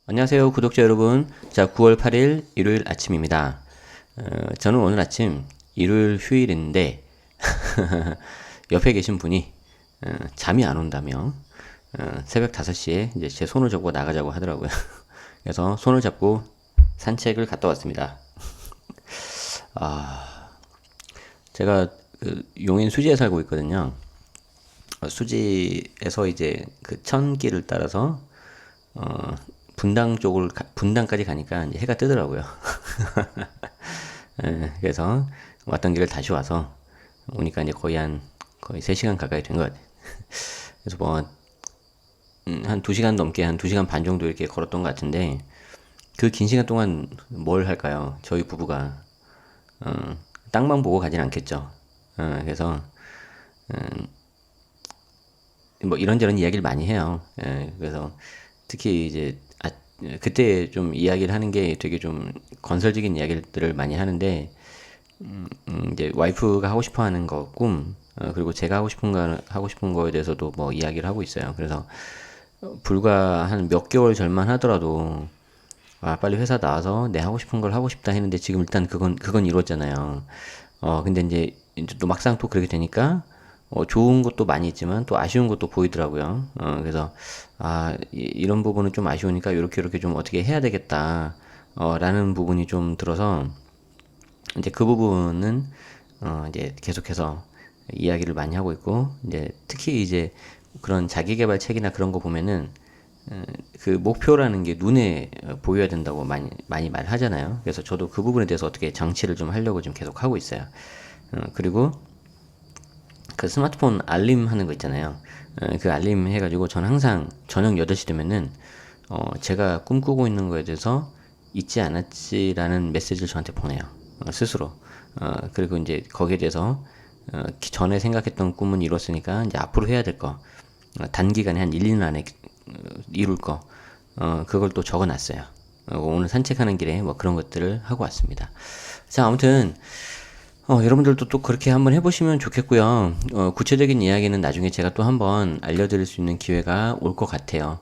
안녕하세요, 구독자 여러분. 자, 9월 8일 일요일 아침입니다. 저는 오늘 아침 일요일 휴일인데 옆에 계신 분이 잠이 안 온다며 새벽 5시에 이제 제 손을 잡고 나가자고 하더라고요. 그래서 손을 잡고 산책을 갔다 왔습니다. 제가 용인 수지에 살고 있거든요. 수지에서 이제 그 천길을 따라서 분당까지 가니까 이제 해가 뜨더라고요. 그래서 왔던 길을 다시 와서 오니까 이제 거의 3시간 가까이 된 것 같아요. 그래서 뭐 한 2시간 넘게 한 2시간 반 정도 이렇게 걸었던 것 같은데 그 긴 시간 동안 뭘 할까요? 저희 부부가 땅만 보고 가진 않겠죠. 그래서 뭐 이런저런 이야기를 많이 해요. 그래서 특히 이제 그때 좀 이야기를 하는 게 되게 좀 건설적인 이야기들을 많이 하는데 이제 와이프가 하고 싶어 하는 거 그리고 제가 하고 싶은 거에 대해서도 뭐 이야기를 하고 있어요. 그래서 불과 한 몇 개월 전만 하더라도 빨리 회사 나와서 내 하고 싶은 걸 하고 싶다 했는데 지금 일단 그건 이뤘잖아요. 근데 이제 또 막상 또 그렇게 되니까 좋은 것도 많이 있지만 또 아쉬운 것도 보이더라고요. 그래서 이런 부분은 좀 아쉬우니까 이렇게 좀 어떻게 해야 되겠다. 라는 부분이 좀 들어서 이제 그 부분은 이제 계속해서 이야기를 많이 하고 있고 이제 특히 이제 그런 자기계발 책이나 그런 거 보면은 그 목표라는 게 눈에 보여야 된다고 많이 말하잖아요. 그래서 저도 그 부분에 대해서 어떻게 장치를 좀 하려고 좀 계속 하고 있어요. 그리고 그 스마트폰 알림 하는 거 있잖아요. 그 알림 해가지고 전 항상 저녁 8시 되면은 제가 꿈꾸고 있는 거에 대해서 잊지 않았지라는 메시지를 저한테 보내요. 스스로. 그리고 이제 거기에 대해서 전에 생각했던 꿈은 이뤘으니까 이제 앞으로 해야 될 거, 단기간에 한 1, 2년 안에 이룰 거, 그걸 또 적어놨어요. 오늘 산책하는 길에 뭐 그런 것들을 하고 왔습니다. 자, 아무튼 여러분들도 또 그렇게 한번 해보시면 좋겠고요. 구체적인 이야기는 나중에 제가 또 한번 알려드릴 수 있는 기회가 올 것 같아요.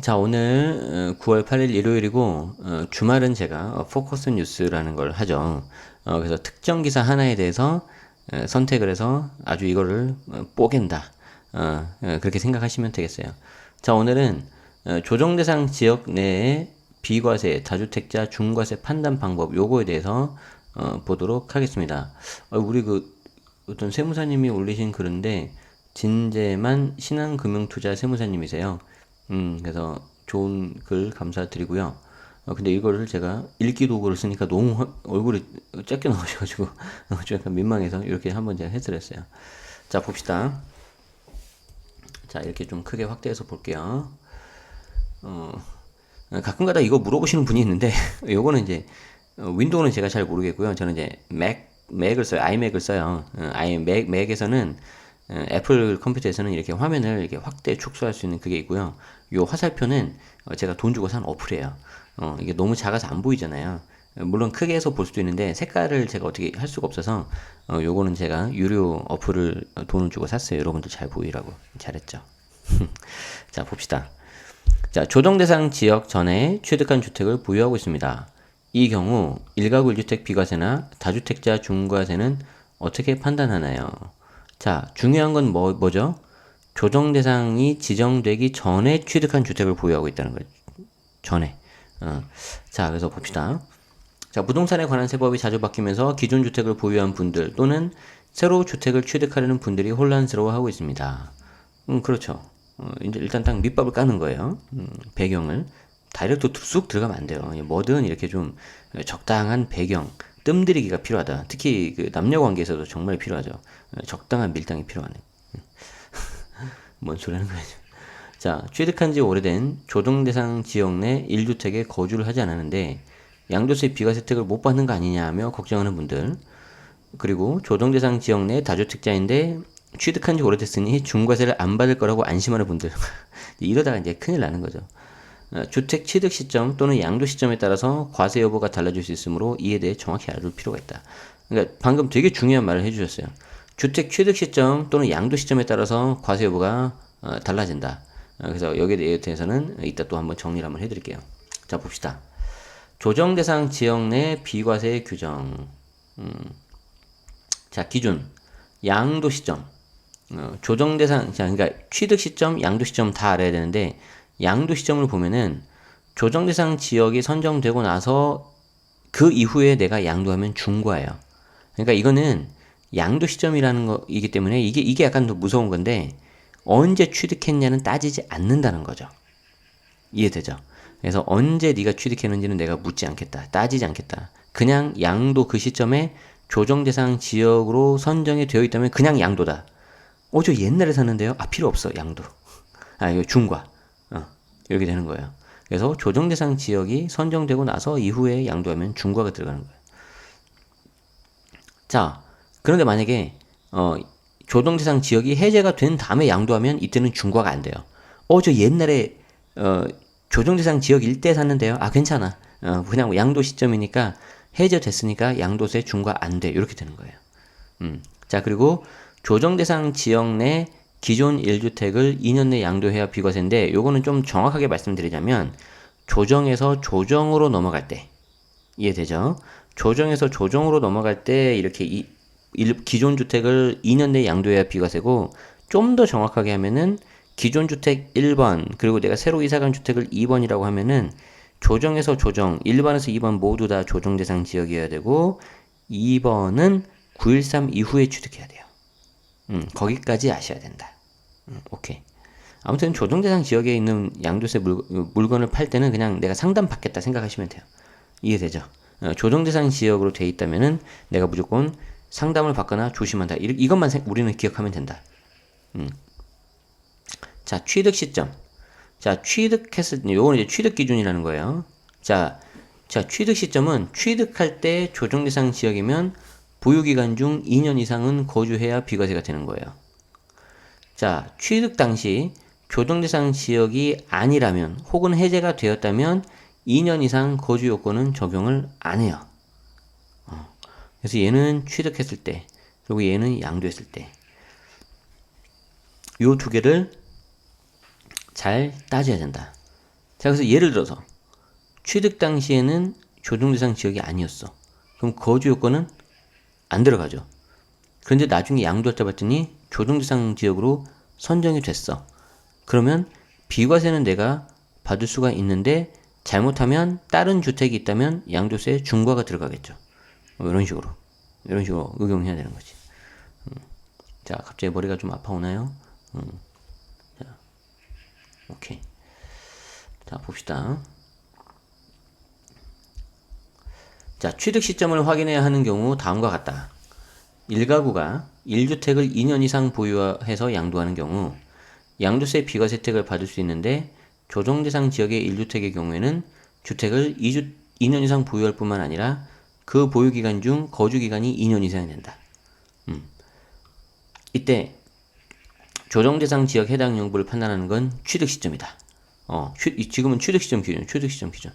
자, 오늘 9월 8일 일요일이고 주말은 제가 포커스 뉴스라는 걸 하죠. 그래서 특정 기사 하나에 대해서 선택을 해서 아주 이거를 뽀갠다. 그렇게 생각하시면 되겠어요. 자, 오늘은 조정 대상 지역 내의 비과세, 다주택자 중과세 판단 방법 요거에 대해서 보도록 하겠습니다. 우리 어떤 세무사님이 올리신 글인데 진재만 신한금융투자 세무사님이세요. 그래서 좋은 글 감사드리고요. 근데 이거를 제가 읽기 도구를 쓰니까 너무 얼굴이 작게 나오셔가지고 좀 약간 민망해서 이렇게 한번 제가 해드렸어요. 자, 봅시다. 자, 이렇게 좀 크게 확대해서 볼게요. 가끔가다 이거 물어보시는 분이 있는데 요거는 이제 윈도우는 제가 잘 모르겠고요. 저는 이제 맥을 써요. 아이맥을 써요. 맥에서는 애플 컴퓨터에서는 이렇게 화면을 이렇게 확대 축소할 수 있는 그게 있고요. 요 화살표는 제가 돈 주고 산 어플이에요. 이게 너무 작아서 안 보이잖아요. 물론 크게 해서 볼 수도 있는데 색깔을 제가 어떻게 할 수가 없어서 요거는 제가 유료 어플을 돈을 주고 샀어요. 여러분들 잘 보이라고. 잘했죠. 자, 봅시다. 자, 조정 대상 지역 전에 취득한 주택을 보유하고 있습니다. 이 경우 1가구 1주택 비과세나 다주택자 중과세는 어떻게 판단하나요? 자, 중요한 건 뭐죠? 조정 대상이 지정되기 전에 취득한 주택을 보유하고 있다는 거죠. 전에. 자, 그래서 봅시다. 자, 부동산에 관한 세법이 자주 바뀌면서 기존 주택을 보유한 분들 또는 새로 주택을 취득하려는 분들이 혼란스러워하고 있습니다. 그렇죠. 이제 일단 딱 밑밥을 까는 거예요. 배경을. 다이렉트 쑥 들어가면 안 돼요. 뭐든 이렇게 좀 적당한 배경, 뜸들이기가 필요하다. 특히 그 남녀 관계에서도 정말 필요하죠. 적당한 밀당이 필요하네. 뭔 소리 하는 거야. 자, 취득한 지 오래된 조정 대상 지역 내 1주택에 거주를 하지 않았는데 양도세 비과세 혜택을 못 받는 거 아니냐 하며 걱정하는 분들, 그리고 조정 대상 지역 내 다주택자인데 취득한 지 오래됐으니 중과세를 안 받을 거라고 안심하는 분들. 이러다가 이제 큰일 나는 거죠. 주택 취득 시점 또는 양도 시점에 따라서 과세 여부가 달라질 수 있으므로 이에 대해 정확히 알아둘 필요가 있다. 그러니까 방금 되게 중요한 말을 해주셨어요. 주택 취득 시점 또는 양도 시점에 따라서 과세 여부가 달라진다. 그래서 여기에 대해서는 이따 또 한번 정리를 한번 해드릴게요. 자, 봅시다. 조정대상 지역 내 비과세 규정. 자, 기준. 양도 시점. 조정대상, 자, 그러니까 취득 시점, 양도 시점 다 알아야 되는데, 양도 시점을 보면은 조정대상 지역이 선정되고 나서 그 이후에 내가 양도하면 중과예요. 그러니까 이거는 양도 시점이라는 거이기 때문에 이게 약간 더 무서운 건데, 언제 취득했냐는 따지지 않는다는 거죠. 이해되죠? 그래서 언제 네가 취득했는지는 내가 묻지 않겠다. 따지지 않겠다. 그냥 양도 그 시점에 조정대상 지역으로 선정이 되어 있다면 그냥 양도다. 저 옛날에 샀는데요. 필요 없어. 양도. 이거 중과. 이렇게 되는 거예요. 그래서 조정대상 지역이 선정되고 나서 이후에 양도하면 중과가 들어가는 거예요. 자, 그런데 만약에 조정대상 지역이 해제가 된 다음에 양도하면 이때는 중과가 안 돼요. 저 옛날에 조정대상 지역일 때 샀는데요. 괜찮아. 그냥 양도 시점이니까 해제됐으니까 양도세 중과 안 돼. 이렇게 되는 거예요. 자, 그리고 조정대상 지역 내 기존 1주택을 2년 내 양도해야 비과세인데, 요거는 좀 정확하게 말씀드리자면 조정에서 조정으로 넘어갈 때, 이해되죠? 조정에서 조정으로 넘어갈 때 이렇게 기존 주택을 2년 내 양도해야 비과세고, 좀 더 정확하게 하면은 기존 주택 1번 그리고 내가 새로 이사간 주택을 2번이라고 하면은 조정에서 조정 1번에서 2번 모두 다 조정 대상 지역이어야 되고, 2번은 913 이후에 취득해야 돼요. 거기까지 아셔야 된다. 오케이. 아무튼 조정 대상 지역에 있는 양도세 물건을 팔 때는 그냥 내가 상담 받겠다 생각하시면 돼요. 이해되죠? 조정 대상 지역으로 돼 있다면은 내가 무조건 상담을 받거나 조심한다. 이것만 우리는 기억하면 된다. 자, 취득 시점. 자, 요거는 이제 취득 기준이라는 거예요. 자, 취득 시점은 취득할 때 조정 대상 지역이면 보유기간 중 2년 이상은 거주해야 비과세가 되는 거예요. 자, 취득 당시 조정 대상 지역이 아니라면 혹은 해제가 되었다면 2년 이상 거주 요건은 적용을 안 해요. 그래서 얘는 취득했을 때, 그리고 얘는 양도했을 때. 요 두 개를 잘 따져야 된다. 자, 그래서 예를 들어서 취득 당시에는 조정 대상 지역이 아니었어. 그럼 거주 요건은 안 들어가죠. 그런데 나중에 양도할 때 봤더니 조정 대상 지역으로 선정이 됐어. 그러면 비과세는 내가 받을 수가 있는데, 잘못하면 다른 주택이 있다면 양도세 중과가 들어가겠죠. 이런 식으로 응용해야 되는 거지. 자, 갑자기 머리가 좀 아파오나요? 자, 오케이. 자, 봅시다. 자, 취득 시점을 확인해야 하는 경우 다음과 같다. 1가구가 1주택을 2년 이상 보유해서 양도하는 경우 양도세 비과세 혜택을 받을 수 있는데, 조정 대상 지역의 1주택의 경우에는 주택을 2년 이상 보유할 뿐만 아니라 그 보유 기간 중 거주 기간이 2년 이상이 된다. 이때 조정 대상 지역 해당 여부를 판단하는 건 취득 시점이다. 지금은 취득 시점 기준.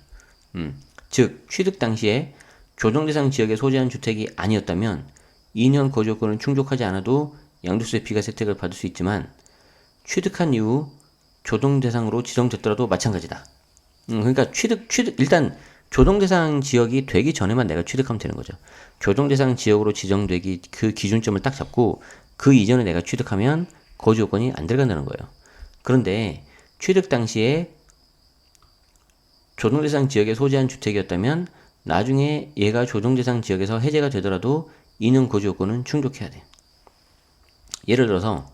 즉 취득 당시에 조정 대상 지역에 소재한 주택이 아니었다면 2년 거주 요건을 충족하지 않아도 양도세 비과세 혜택을 받을 수 있지만, 취득한 이후 조정 대상으로 지정됐더라도 마찬가지다. 그러니까 일단 조정 대상 지역이 되기 전에만 내가 취득하면 되는 거죠. 조정 대상 지역으로 지정되기 그 기준점을 딱 잡고 그 이전에 내가 취득하면 거주 요건이 안 들어간다는 거예요. 그런데 취득 당시에 조정 대상 지역에 소재한 주택이었다면 나중에 얘가 조정 대상 지역에서 해제가 되더라도 2년 거주 요건은 충족해야 돼. 예를 들어서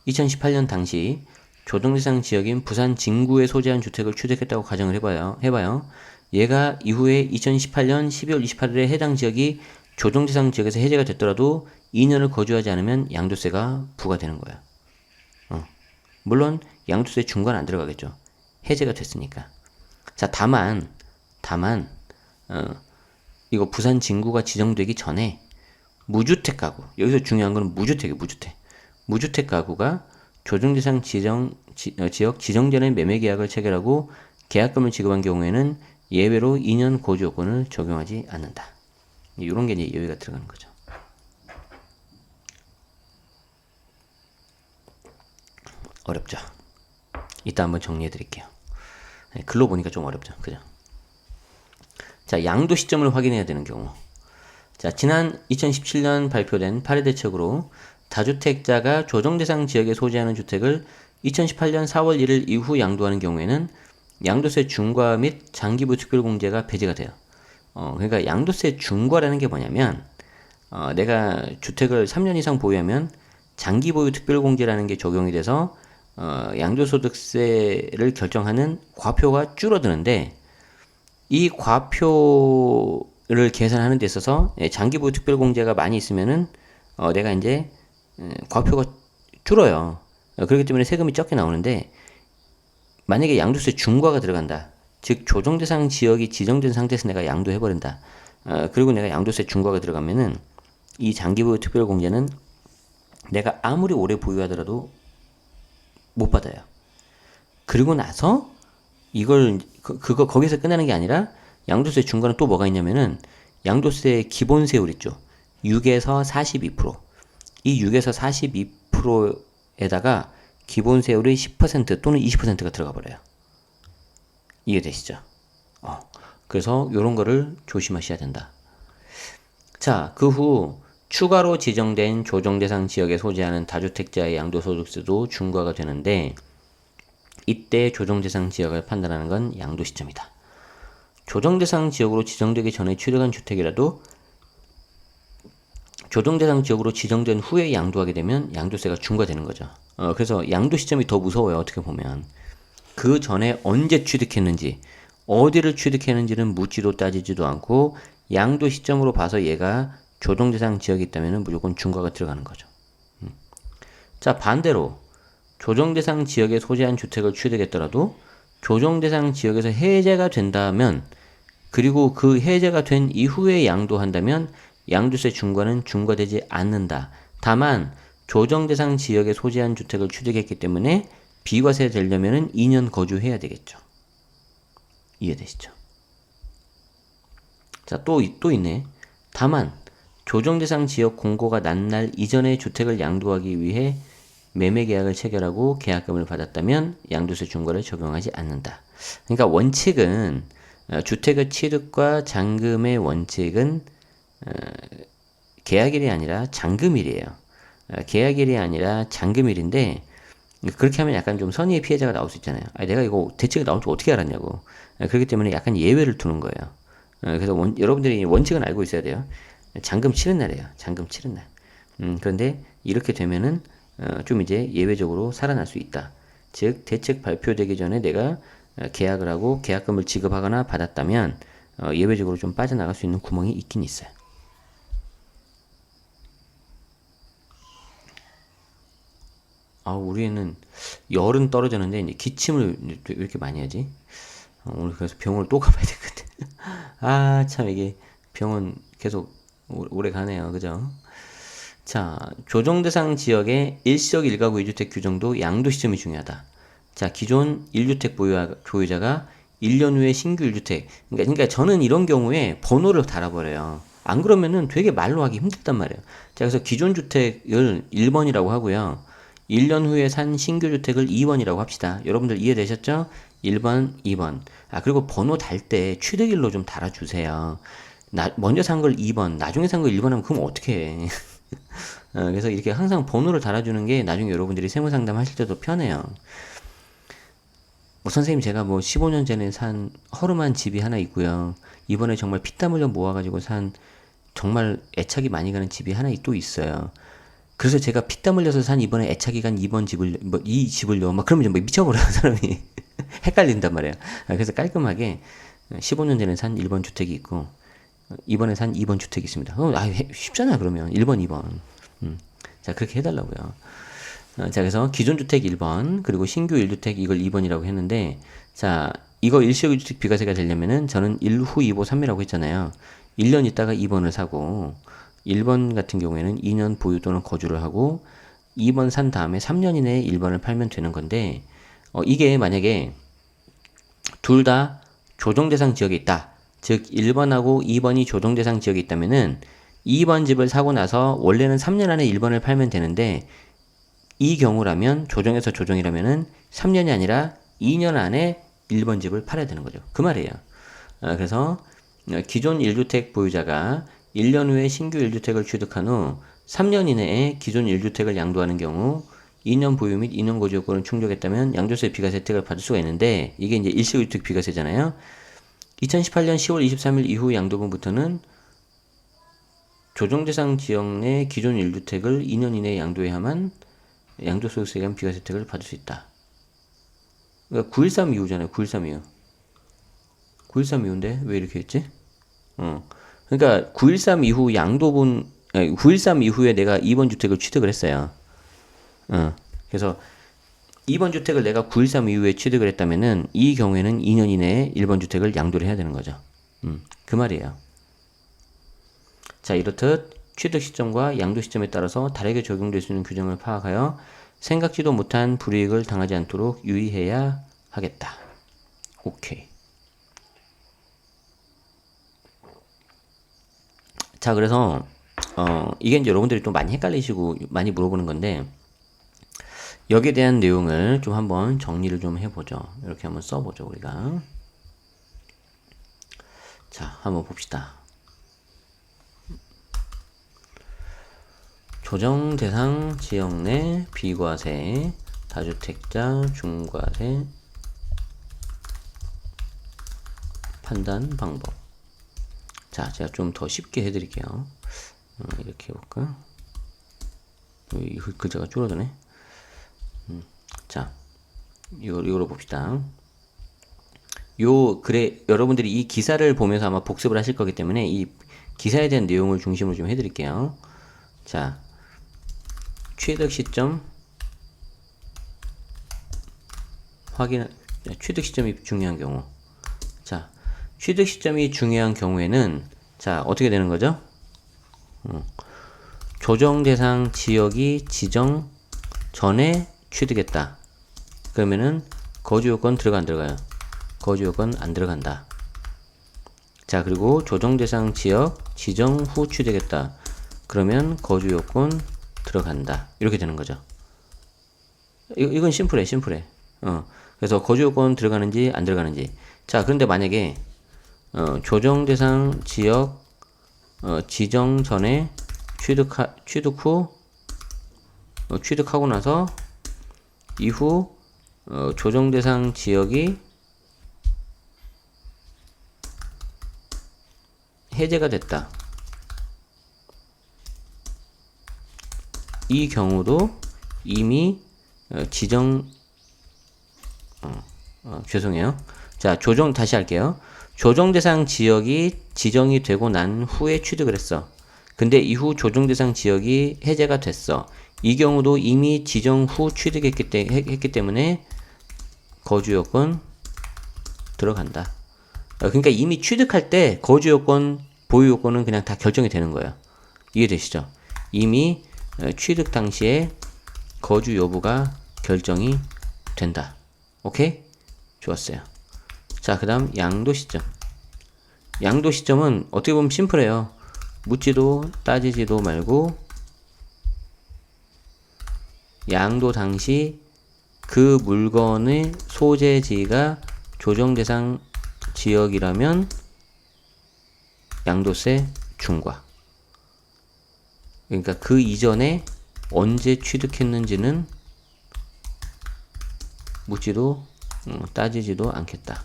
2018년 당시 조정 대상 지역인 부산 진구에 소재한 주택을 취득했다고 가정을 해봐요. 얘가 이후에 2018년 12월 28일에 해당 지역이 조정 대상 지역에서 해제가 됐더라도 2년을 거주하지 않으면 양도세가 부과되는 거야. 물론 양도세 중과는 안 들어가겠죠. 해제가 됐으니까. 자, 다만 이거 부산 진구가 지정되기 전에 무주택 가구, 여기서 중요한 건 무주택이에요. 무주택 가구가 조정대상 지역 지정 전에 매매 계약을 체결하고 계약금을 지급한 경우에는 예외로 2년 거주 요건을 적용하지 않는다. 이런 게 이제 예외가 들어가는 거죠. 어렵죠? 이따 한번 정리해 드릴게요. 글로 보니까 좀 어렵죠. 그죠? 자, 양도 시점을 확인해야 되는 경우. 자, 지난 2017년 발표된 파리 대책으로 다주택자가 조정대상 지역에 소재하는 주택을 2018년 4월 1일 이후 양도하는 경우에는 양도세 중과 및 장기부 특별공제가 배제가 돼요. 그러니까 양도세 중과라는 게 뭐냐면, 내가 주택을 3년 이상 보유하면 장기 보유 특별공제라는 게 적용이 돼서 양도소득세를 결정하는 과표가 줄어드는데, 이 과표를 계산하는 데 있어서 장기 보유 특별공제가 많이 있으면은 내가 이제 과표가 줄어요. 그렇기 때문에 세금이 적게 나오는데, 만약에 양도세 중과가 들어간다. 즉 조정대상 지역이 지정된 상태에서 내가 양도해버린다. 그리고 내가 양도세 중과가 들어가면은 이 장기보유 특별공제는 내가 아무리 오래 보유하더라도 못 받아요. 그리고 나서 이걸 그거 거기서 끝나는 게 아니라 양도세 중과는 또 뭐가 있냐면은 양도세 기본세율 있죠. 6에서 42%. 이 6에서 42%에다가 기본세율이 10% 또는 20%가 들어가 버려요. 이해되시죠? 그래서 이런 거를 조심하셔야 된다. 자, 그 후 추가로 지정된 조정대상 지역에 소재하는 다주택자의 양도소득세도 중과가 되는데, 이때 조정대상 지역을 판단하는 건 양도 시점이다. 조정대상 지역으로 지정되기 전에 취득한 주택이라도 조정대상 지역으로 지정된 후에 양도하게 되면 양도세가 중과되는 거죠. 그래서 양도 시점이 더 무서워요. 어떻게 보면. 그 전에 언제 취득했는지, 어디를 취득했는지는 묻지도 따지지도 않고 양도 시점으로 봐서 얘가 조정대상 지역이 있다면 무조건 중과가 들어가는 거죠. 자, 반대로 조정대상 지역에 소재한 주택을 취득했더라도 조정대상 지역에서 해제가 된다면, 그리고 그 해제가 된 이후에 양도한다면 양도세 중과는 중과되지 않는다. 다만 조정대상 지역에 소재한 주택을 취득했기 때문에 비과세 되려면 2년 거주해야 되겠죠. 이해되시죠? 자, 또 있네. 다만 조정대상 지역 공고가 난 날 이전에 주택을 양도하기 위해 매매계약을 체결하고 계약금을 받았다면 양도세 중과를 적용하지 않는다. 그러니까 원칙은 주택의 취득과 잔금의 원칙은 계약일이 아니라 잔금일이에요. 계약일이 아니라 잔금일인데, 그렇게 하면 약간 좀 선의의 피해자가 나올 수 있잖아요. 내가 이거 대책이 나올 줄 어떻게 알았냐고. 그렇기 때문에 약간 예외를 두는 거예요. 그래서 여러분들이 원칙은 알고 있어야 돼요. 잔금 치른 날이에요. 잔금 치른 날. 그런데 이렇게 되면은 좀 이제 예외적으로 살아날 수 있다. 즉 대책 발표되기 전에 내가 계약을 하고 계약금을 지급하거나 받았다면 예외적으로 좀 빠져나갈 수 있는 구멍이 있긴 있어요. 우리 애는 열은 떨어졌는데 이제 기침을 왜 이렇게 많이 하지? 오늘 그래서 병원을 또 가봐야 되거든. 참 이게 병원 계속 오래 가네요. 그죠? 자, 조정대상 지역의 일시적 일가구 2주택 규정도 양도 시점이 중요하다. 자, 기존 1주택 보유자가 1년 후에 신규 1주택. 그러니까 저는 이런 경우에 번호를 달아버려요. 안 그러면은 되게 말로 하기 힘들단 말이에요. 자, 그래서 기존 주택을 1번이라고 하고요. 1년 후에 산 신규 주택을 2번이라고 합시다. 여러분들 이해되셨죠? 1번, 2번. 그리고 번호 달 때 취득일로 좀 달아주세요. 먼저 산 걸 2번, 나중에 산 걸 1번 하면 그럼 어떻게 해. 그래서 이렇게 항상 번호를 달아주는 게 나중에 여러분들이 세무상담 하실 때도 편해요. 선생님 제가 15년 전에 산 허름한 집이 하나 있고요. 이번에 정말 피땀 흘려 모아가지고 산 정말 애착이 많이 가는 집이 하나 또 있어요. 그래서 제가 피땀 흘려서 산 이번에 애착이 간 2번 집을, 이 집을요. 그러면 이제 미쳐버려요, 사람이. 헷갈린단 말이에요. 그래서 깔끔하게 15년 전에 산 1번 주택이 있고, 이번에 산 2번 주택이 있습니다. 쉽잖아, 그러면. 1번, 2번. 자, 그렇게 해달라고요. 자, 그래서 기존 주택 1번, 그리고 신규 1주택 이걸 2번이라고 했는데, 자, 이거 일시적 1주택 비과세가 되려면은 저는 1후 2보 3이라고 했잖아요. 1년 있다가 2번을 사고, 1번 같은 경우에는 2년 보유 또는 거주를 하고, 2번 산 다음에 3년 이내에 1번을 팔면 되는 건데, 이게 만약에 둘 다 조정대상 지역에 있다. 즉 1번하고 2번이 조정대상 지역에 있다면은 2번 집을 사고 나서 원래는 3년 안에 1번을 팔면 되는데, 이 경우라면 조정에서 조정이라면은 3년이 아니라 2년 안에 1번 집을 팔아야 되는 거죠. 그 말이에요. 그래서 기존 1주택 보유자가 1년 후에 신규 1주택을 취득한 후 3년 이내에 기존 1주택을 양도하는 경우 2년 보유 및 2년 거주 요건을 충족했다면 양도세 비과세 혜택을 받을 수가 있는데, 이게 이제 일시주택 비과세잖아요. 2018년 10월 23일 이후 양도분부터는 조정대상 지역 내 기존 1주택을 2년 이내에 양도해야만 양도소득세에 대한 비과세 혜택을 받을 수 있다. 그러니까 913 이후잖아요. 913 이후. 913 이후인데 왜 이렇게 했지? 그러니까 913 이후 양도분, 913 이후에 내가 2번 주택을 취득을 했어요. 그래서 2번 주택을 내가 913 이후에 취득을 했다면은 이 경우에는 2년 이내에 1번 주택을 양도를 해야 되는 거죠. 그 말이에요. 자, 이렇듯 취득 시점과 양도 시점에 따라서 다르게 적용될 수 있는 규정을 파악하여 생각지도 못한 불이익을 당하지 않도록 유의해야 하겠다. 오케이. 자, 그래서 이게 이제 여러분들이 또 많이 헷갈리시고 많이 물어보는 건데, 여기에 대한 내용을 좀 한번 정리를 좀 해보죠. 이렇게 한번 써보죠, 우리가. 자, 한번 봅시다. 조정 대상 지역 내 비과세, 다주택자 중과세 판단 방법. 자, 제가 좀 더 쉽게 해드릴게요. 이렇게 해볼까? 이 글자가 줄어드네. 자, 이거로 봅시다. 여러분들이 이 기사를 보면서 아마 복습을 하실 거기 때문에 이 기사에 대한 내용을 중심으로 좀 해드릴게요. 자, 취득 시점 취득 시점이 중요한 경우. 자, 취득 시점이 중요한 경우에는 자, 어떻게 되는 거죠? 조정 대상 지역이 지정 전에 취득했다. 그러면은 거주 요건 들어가 안 들어가요? 거주 요건 안 들어간다. 자, 그리고 조정 대상 지역 지정 후 취득했다. 그러면 거주 요건 들어간다. 이렇게 되는 거죠. 이건 심플해. 그래서 거주 요건 들어가는지 안 들어가는지. 자, 그런데 만약에 조정 대상 지역 지정 전에 취득 후 취득하고 나서 이후 조정 대상 지역이 해제가 됐다. 이 경우도 이미 죄송해요. 자, 다시 할게요. 조정 대상 지역이 지정이 되고 난 후에 취득을 했어. 근데 이후 조정 대상 지역이 해제가 됐어. 이 경우도 이미 지정 후 취득했기 때문에 거주 요건 들어간다. 그러니까 이미 취득할 때 거주 요건, 보유 요건은 그냥 다 결정이 되는 거예요. 이해되시죠? 이미 취득 당시에 거주 여부가 결정이 된다. 오케이? 좋았어요. 자, 그 다음 양도 시점. 양도 시점은 어떻게 보면 심플해요. 묻지도 따지지도 말고 양도 당시 그 물건의 소재지가 조정 대상 지역이라면 양도세 중과. 그러니까 그 이전에 언제 취득했는지는 묻지도 따지지도 않겠다.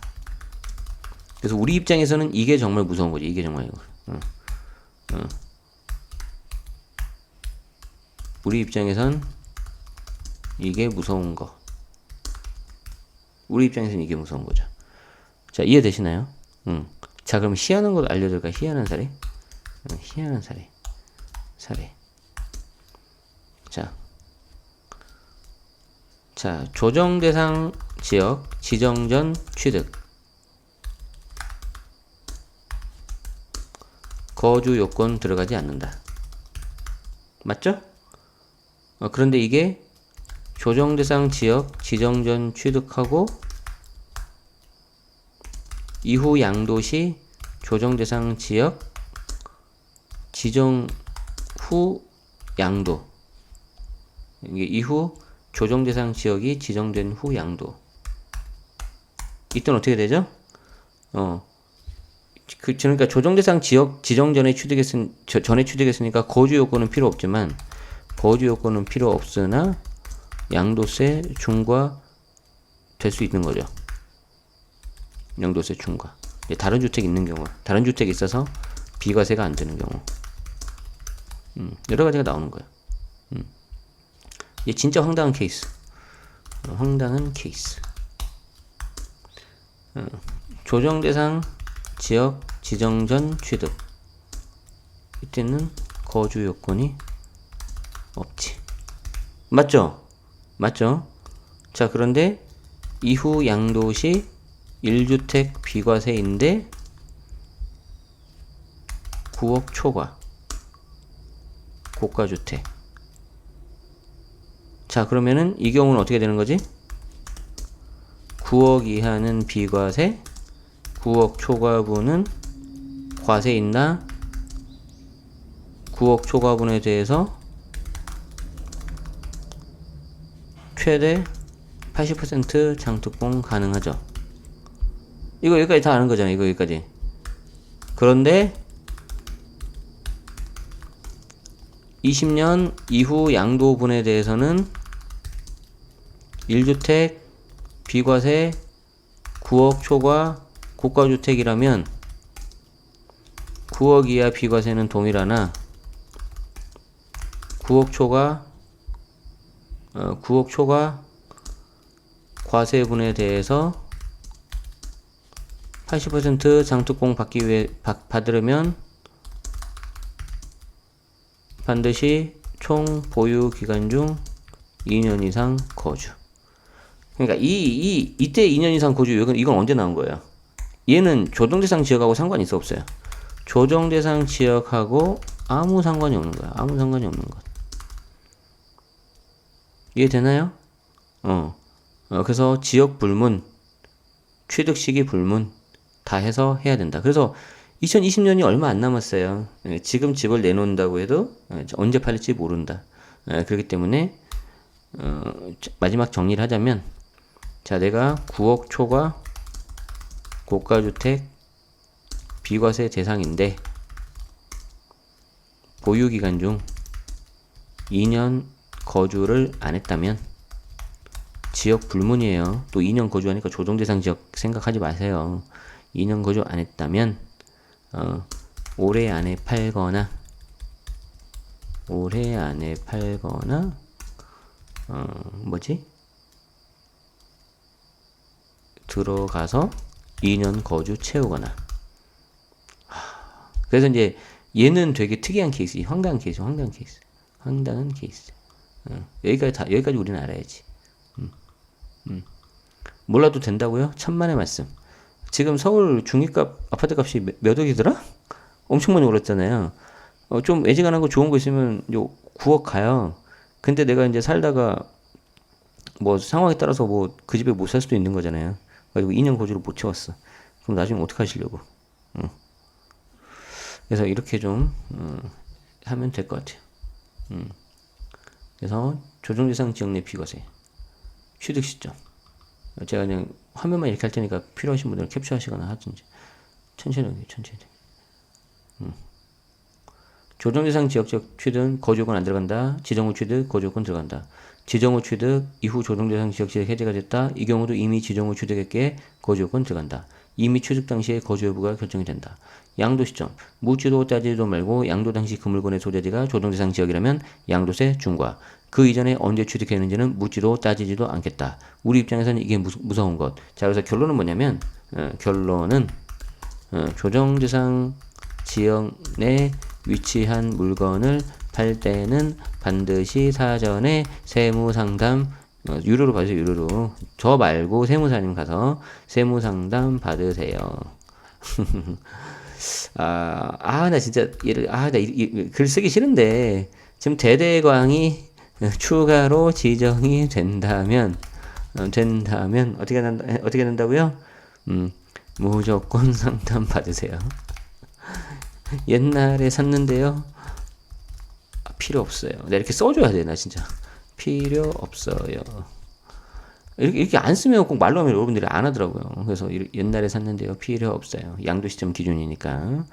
그래서 우리 입장에서는 이게 정말 무서운 거지. 이게 정말 우리 입장에선 이게 무서운 거. 우리 입장에서는 이게 무서운 거죠. 자, 이해되시나요? 자, 그럼 희한한 거 알려드릴까? 희한한 사례? 희한한 사례. 자, 조정 대상 지역 지정 전 취득. 거주 요건 들어가지 않는다. 맞죠? 그런데 이게 조정 대상 지역 지정 전 취득하고 이후 양도 시 조정 대상 지역 지정 후 양도. 이게 이후 조정 대상 지역이 지정된 후 양도. 이때는 어떻게 되죠? 그러니까 조정대상 지역 지정 전에 취득했으니까 거주 요건은 필요 없지만 거주 요건은 필요 없으나 양도세 중과 될 수 있는 거죠. 양도세 중과. 다른 주택 있는 경우, 다른 주택 있어서 비과세가 안 되는 경우, 여러 가지가 나오는 거예요. 이게 진짜 황당한 케이스. 황당한 케이스. 조정대상 지역 지정 전 취득. 이때는 거주 요건이 없지. 맞죠? 맞죠? 자, 그런데 이후 양도시 1주택 비과세인데 9억 초과 고가주택. 자, 그러면은 이 경우는 어떻게 되는 거지? 9억 이하는 비과세, 9억 초과분은 과세 있나? 9억 초과분에 대해서 최대 80% 장특공 가능하죠. 이거 여기까지 다 아는 거잖아요. 이거 여기까지. 그런데 20년 이후 양도분에 대해서는 1주택 비과세 9억 초과 고가주택이라면 9억 이하 비과세는 동일하나 9억 초과 과세분에 대해서 80% 장특공 받으려면 반드시 총 보유 기간 중 2년 이상 거주. 그러니까 이때 2년 이상 거주 이건 언제 나온 거예요? 얘는 조정대상 지역하고 상관이 있어 없어요? 조정대상 지역하고 아무 상관이 없는 거야. 아무 상관이 없는 것. 이해되나요? 그래서 지역 불문, 취득 시기 불문 다 해서 해야 된다. 그래서 2020년이 얼마 안 남았어요. 지금 집을 내놓는다고 해도 언제 팔릴지 모른다. 그렇기 때문에 마지막 정리를 하자면, 자, 내가 9억 초과 고가주택 비과세 대상인데 보유기간 중 2년 거주를 안 했다면 지역 불문이에요. 또 2년 거주하니까 조정대상 지역 생각하지 마세요. 2년 거주 안 했다면 올해 안에 팔거나 들어가서 2년 거주 채우거나. 그래서 이제 얘는 되게 특이한 케이스, 황당한 케이스. 여기까지 우리는 알아야지. 몰라도 된다고요? 천만의 말씀. 지금 서울 중위값 아파트 값이 몇 억이더라? 엄청 많이 올랐잖아요. 좀 애지간한 거 좋은 거 있으면 9억 가요. 근데 내가 이제 살다가 뭐 상황에 따라서 뭐 그 집에 못 살 수도 있는 거잖아요. 그리고 2년 거주를 못 채웠어. 그럼 나중에 어떻게 하시려고? 그래서 이렇게 좀 하면 될 것 같아요. 그래서 조정대상 지역 내 비과세 취득 시점. 제가 그냥 화면만 이렇게 할 테니까 필요하신 분들은 캡처하시거나 하든지. 천천히. 조정대상 지역적 취득은 거주권 안 들어간다. 지정후 취득, 거주권 들어간다. 지정후 취득 이후 조정대상 지역취득 해제가 됐다. 이 경우도 이미 지정후 취득했기에 거주권 들어간다. 이미 취득 당시에 거주 여부가 결정이 된다. 양도 시점. 묻지도 따지지도 말고 양도 당시 그 물건의 소재지가 조정대상 지역이라면 양도세 중과. 그 이전에 언제 취득했는지는 묻지도 따지지도 않겠다. 우리 입장에서는 이게 무서운 것. 자, 그래서 결론은 뭐냐면 결론은 조정대상 지역 내 위치한 물건을 팔 때는 반드시 사전에 세무상담 유료로 받으세요. 유료로. 저 말고 세무사님 가서 세무상담 받으세요. 나 진짜 글 쓰기 싫은데 지금 대대광이 추가로 지정이 된다면 어떻게 된다고요? 무조건 상담 받으세요. 옛날에 샀는데요. 필요 없어요. 내가 이렇게 써줘야 되나 진짜. 필요 없어요. 이렇게 안 쓰면 꼭 말로 하면 여러분들이 안 하더라고요. 그래서 옛날에 샀는데요. 필요 없어요. 양도 시점 기준이니까.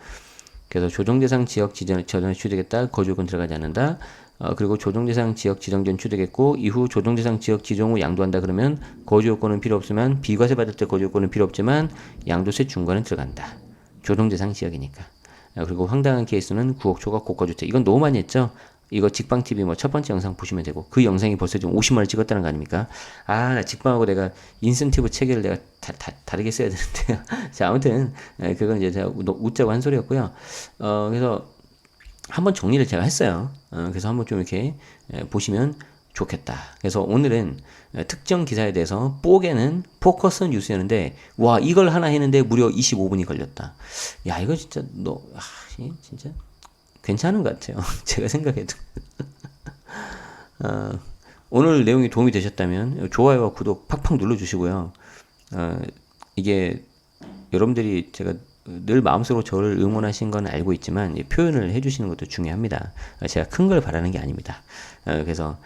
그래서 조정대상 지역 지정에 취득했다. 거주요건 들어가지 않는다. 그리고 조정대상 지역 지정 전 취득했고 이후 조정대상 지역 지정 후 양도한다 그러면 거주요건은 필요 없으면 비과세 받을 때 거주요건은 필요 없지만 양도세 중과는 들어간다. 조정대상 지역이니까. 그리고 황당한 케이스는 9억 초과 고가주택. 이건 너무 많이 했죠. 이거 직방TV 뭐 첫 번째 영상 보시면 되고 그 영상이 벌써 지금 50만을 찍었다는 거 아닙니까? 나 직방하고 내가 인센티브 체계를 내가 다르게 써야 되는데요. 자, 아무튼 그건 이제 제가 웃자고 한 소리였고요. 그래서 한번 정리를 제가 했어요. 그래서 한번 좀 이렇게 보시면 좋겠다. 그래서 오늘은 특정 기사에 대해서 뽀개는 포커스 뉴스였는데 와 이걸 하나 했는데 무려 25분이 걸렸다. 야 이거 진짜 진짜 괜찮은 것 같아요. 제가 생각해도. 오늘 내용이 도움이 되셨다면 좋아요와 구독 팍팍 눌러주시고요. 이게 여러분들이 제가 늘 마음속으로 저를 응원하신 건 알고 있지만 표현을 해주시는 것도 중요합니다. 제가 큰 걸 바라는 게 아닙니다. 그래서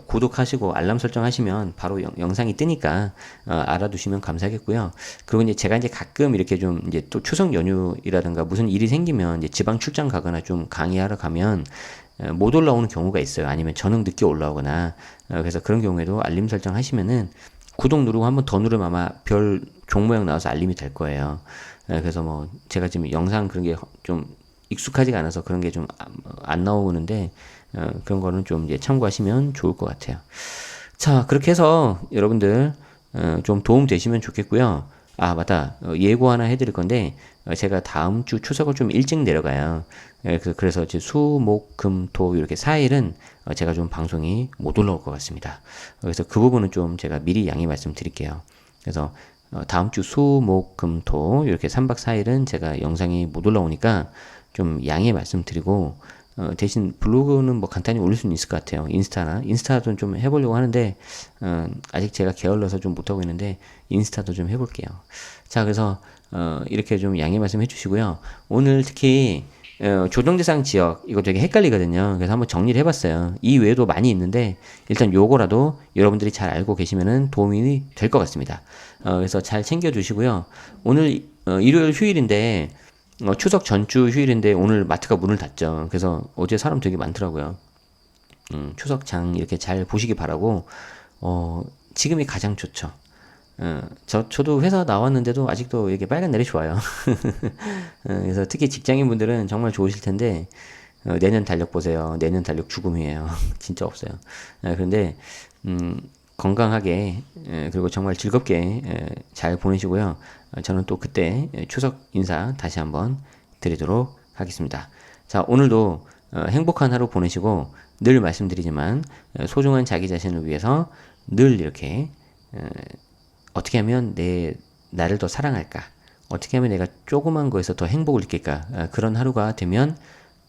구독하시고 알람 설정하시면 바로 영상이 뜨니까 알아두시면 감사하겠고요. 그리고 이제 제가 이제 가끔 이렇게 좀 이제 또 추석 연휴이라든가 무슨 일이 생기면 이제 지방 출장 가거나 좀 강의하러 가면 못 올라오는 경우가 있어요. 아니면 저녁 늦게 올라오거나 그래서 그런 경우에도 알림 설정하시면은 구독 누르고 한번 더 누르면 아마 별 종 모양 나와서 알림이 될 거예요. 그래서 뭐 제가 지금 영상 그런 게 좀 익숙하지가 않아서 그런 게 좀 안 나오는데 그런 거는 좀 이제 참고하시면 좋을 것 같아요. 자, 그렇게 해서 여러분들 좀 도움 되시면 좋겠고요. 맞다. 예고 하나 해드릴 건데 제가 다음 주 추석을 좀 일찍 내려가요. 그래서 이제 수, 목, 금, 토 이렇게 4일은 제가 좀 방송이 못 올라올 것 같습니다. 그래서 그 부분은 좀 제가 미리 양해 말씀드릴게요. 그래서 다음 주 수, 목, 금, 토 이렇게 3박 4일은 제가 영상이 못 올라오니까 좀 양해 말씀드리고 대신 블로그는 뭐 간단히 올릴 수는 있을 것 같아요. 인스타도 좀 해보려고 하는데 아직 제가 게을러서 좀 못하고 있는데 인스타도 좀 해볼게요. 자, 그래서 이렇게 좀 양해 말씀해 주시고요. 오늘 특히 조정대상 지역 이거 되게 헷갈리거든요. 그래서 한번 정리를 해봤어요. 이 외에도 많이 있는데 일단 요거라도 여러분들이 잘 알고 계시면은 도움이 될 것 같습니다. 그래서 잘 챙겨주시고요. 오늘 일요일 휴일인데 추석 전주 휴일인데 오늘 마트가 문을 닫죠. 그래서 어제 사람 되게 많더라고요. 추석장 이렇게 잘 보시기 바라고 지금이 가장 좋죠. 저도 회사 나왔는데도 아직도 이렇게 빨간 날이 좋아요. 그래서 특히 직장인분들은 정말 좋으실 텐데, 내년 달력 보세요. 내년 달력 죽음이에요. 진짜 없어요. 그런데, 건강하게, 그리고 정말 즐겁게, 잘 보내시고요. 저는 또 그때 추석 인사 다시 한번 드리도록 하겠습니다. 자, 오늘도 행복한 하루 보내시고, 늘 말씀드리지만, 소중한 자기 자신을 위해서 늘 이렇게, 어떻게 하면 나를 더 사랑할까? 어떻게 하면 내가 조그만 거에서 더 행복을 느낄까? 그런 하루가 되면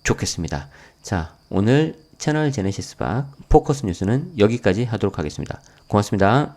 좋겠습니다. 자, 오늘 채널 제네시스 박 포커스 뉴스는 여기까지 하도록 하겠습니다. 고맙습니다.